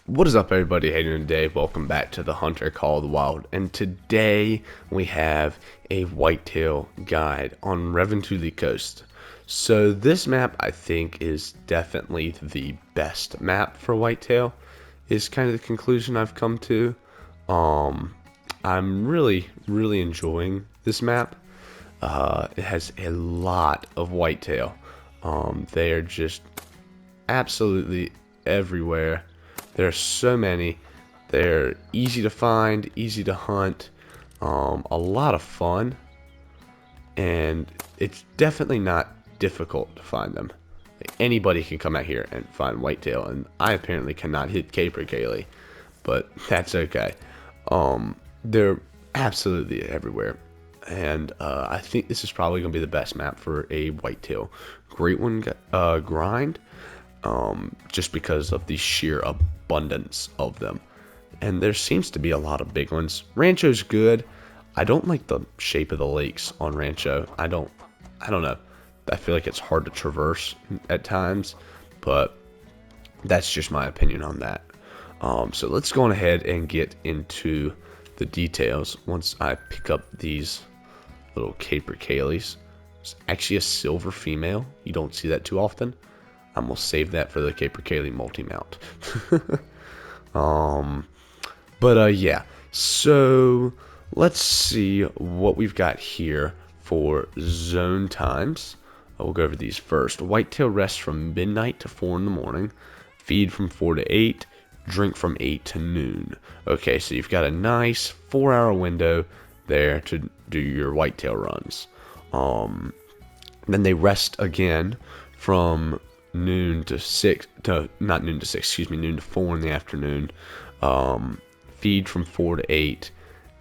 What is up, everybody? How you doing today? Welcome back to the Hunter Call of the Wild, and today we have a whitetail guide on Revontuli Coast. So this map, I think, is definitely the best map for whitetail, is kind of the conclusion I've come to. I'm really enjoying this map. It has a lot of whitetail. They are just absolutely everywhere. There are so many. They're easy to find, easy to hunt, a lot of fun, and it's definitely not difficult to find them. Like, anybody can come out here and find whitetail, and I apparently cannot hit capercaillie, but that's okay. They're absolutely everywhere, and I think this is probably going to be the best map for a whitetail great one grind, just because of the sheer abundance of them. And there seems to be a lot of big ones. Rancho's good. I don't like the shape of the lakes on Rancho. I don't know. I feel like it's hard to traverse at times, but that's just my opinion on that. So let's go on ahead and get into the details. Once I pick up these little capercaillies, it's actually a silver female. You don't see that too often. I'm gonna save that for the capercaillie multi-mount. Yeah. So let's see what we've got here for zone times. We'll go over these first. Whitetail rests from midnight to 4 in the morning. Feed from 4 to 8. Drink from 8 to noon. Okay, so you've got a nice 4-hour window there to do your whitetail runs. Then they rest again from noon to 6 to not noon to 6, excuse me, noon to 4 in the afternoon. Feed from 4 to 8,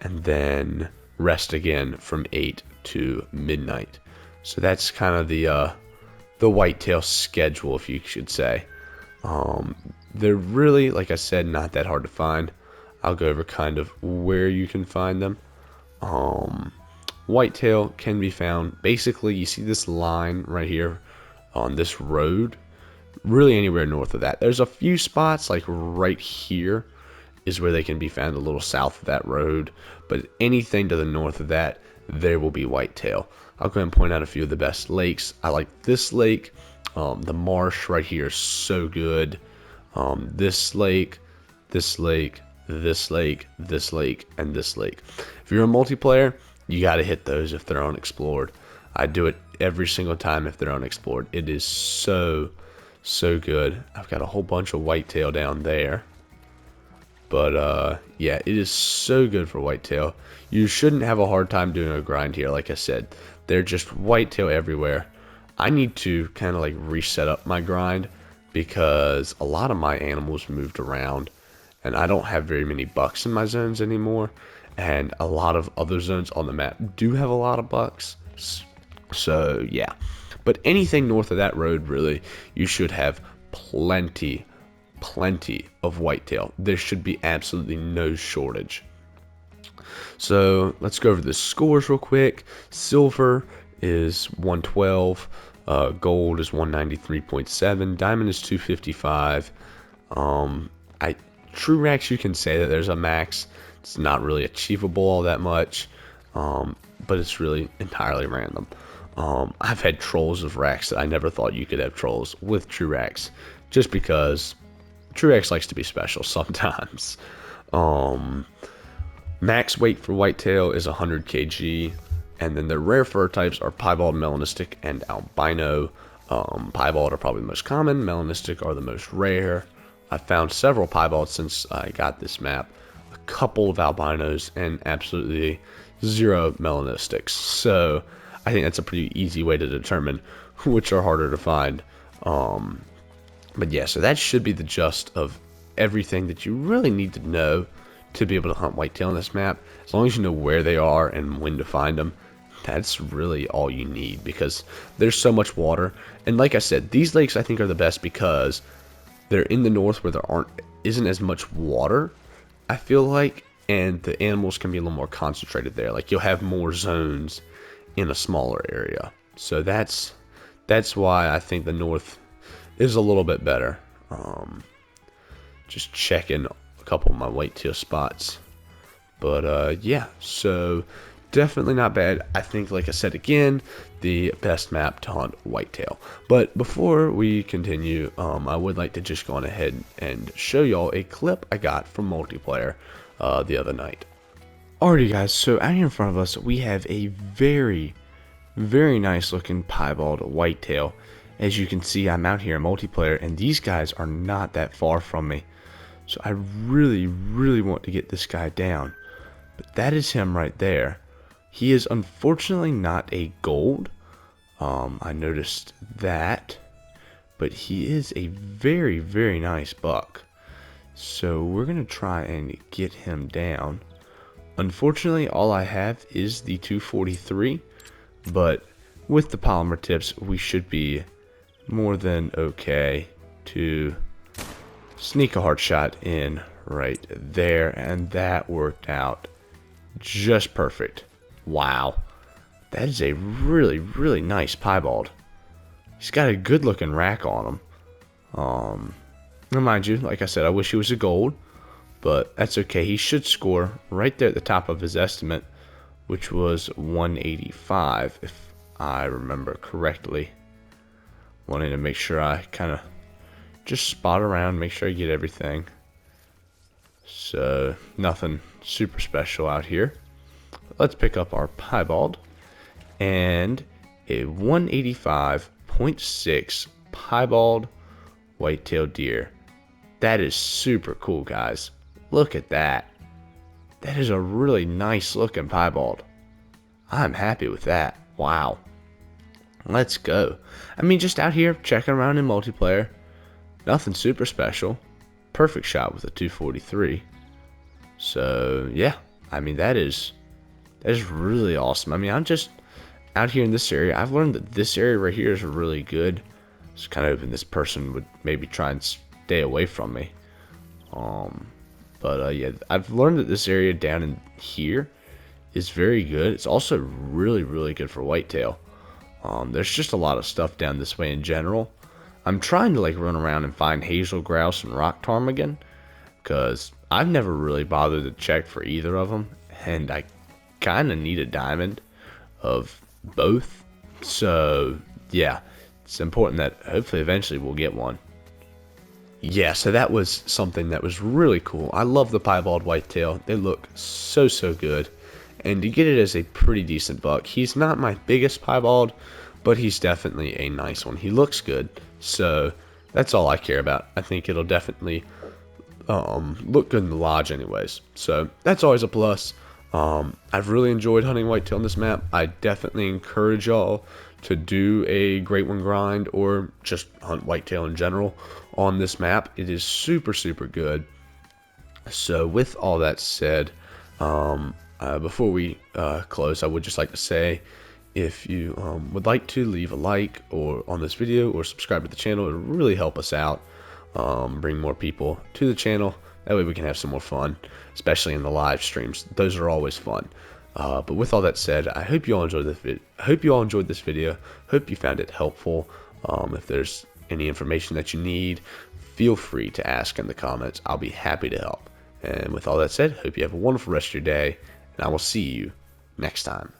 and then rest again from 8 to midnight. So that's kind of the whitetail schedule, if you should say. They're really, like I said, not that hard to find. I'll go over kind of where you can find them. Whitetail can be found, basically, you see this line right here on this road, really anywhere north of that. There's a few spots, like right here is where they can be found, a little south of that road, but anything to the north of that, there will be whitetail. I'll go ahead and point out a few of the best lakes. I like this lake. The marsh right here is so good. This lake, this lake, this lake, this lake, and this lake. If you're a multiplayer, you got to hit those if they're unexplored. I do it every single time if they're unexplored. It is so good. I've got a whole bunch of whitetail down there. But yeah, it is so good for whitetail. You shouldn't have a hard time doing a grind here. Like I said, they're just whitetail everywhere. I need to kind of like reset up my grind because a lot of my animals moved around, and I don't have very many bucks in my zones anymore. And a lot of other zones on the map do have a lot of bucks. So yeah, but anything north of that road, really, you should have plenty of whitetail. There should be absolutely no shortage. So let's go over the scores real quick. Silver is 112, gold is 193.7, diamond is 255. True max, you can say that there's a max. It's not really achievable all that much, but it's really entirely random. I've had trolls of racks that I never thought you could have trolls with true racks, just because Truex likes to be special sometimes. Max weight for whitetail is 100 kg, and then the rare fur types are piebald, melanistic, and albino. Piebald are probably the most common, melanistic are the most rare. I've found several piebalds since I got this map, a couple of albinos, and absolutely 0 melanistics. So I think that's a pretty easy way to determine which are harder to find. But yeah, so that should be the gist of everything that you really need to know to be able to hunt whitetail on this map. As long as you know where they are and when to find them, that's really all you need, because there's so much water. And like I said, these lakes I think are the best because they're in the north where there isn't as much water, I feel like, and the animals can be a little more concentrated there. Like, you'll have more zones in a smaller area. So that's why I think the north is a little bit better. just checking a couple of my whitetail spots. But yeah, so definitely not bad. I think, like I said again, the best map to hunt whitetail. But before we continue, I would like to just go on ahead and show y'all a clip I got from multiplayer the other night. Alrighty guys, so out here in front of us we have a very nice looking piebald whitetail. As you can see, I'm out here in multiplayer and these guys are not that far from me. So I really want to get this guy down. But that is him right there. He is unfortunately not a gold. I noticed that. But he is a very nice buck. So we're going to try and get him down. Unfortunately, all I have is the 243. But with the polymer tips, we should be more than okay to sneak a hard shot in right there. And that worked out just perfect. Wow, that is a really nice piebald. He's got a good looking rack on him. Mind you, like I said, I wish he was a gold, but that's okay. He should score right there at the top of his estimate, which was 185 if I remember correctly. Wanting to make sure I kind of just spot around, make sure I get everything. So nothing super special out here. Let's pick up our piebald and a 185.6 piebald whitetail deer. That is super cool, guys. Look at that. That is a really nice looking piebald. I'm happy with that. Wow. Let's go. I mean, just out here checking around in multiplayer. Nothing super special. Perfect shot with a 243. So yeah, I mean that is really awesome. I mean, I'm just out here in this area. I've learned that this area right here is really good. It's kind of hoping this person would maybe try and stay away from me. Yeah, I've learned that this area down in here is very good. It's also really good for whitetail. There's just a lot of stuff down this way in general. I'm trying to like run around and find hazel grouse and rock ptarmigan, because I've never really bothered to check for either of them, and I kind of need a diamond of both. So yeah, it's important that hopefully eventually we'll get one. Yeah, so that was something that was really cool. I love the piebald whitetail. They look so good. And to get it as a pretty decent buck, he's not my biggest piebald, but he's definitely a nice one. He looks good, so that's all I care about. I think it'll definitely look good in the lodge anyways. So that's always a plus. I've really enjoyed hunting whitetail on this map. I definitely encourage y'all to do a Great One grind or just hunt whitetail in general on this map. It is super good. So with all that said, before we close, I would just like to say, if you would like to leave a like or on this video or subscribe to the channel, it would really help us out, bring more people to the channel. That way we can have some more fun, especially in the live streams. Those are always fun. But with all that said, I hope you all enjoyed this video. Hope you found it helpful. If there's any information that you need, feel free to ask in the comments. I'll be happy to help. And with all that said, hope you have a wonderful rest of your day, and I will see you next time.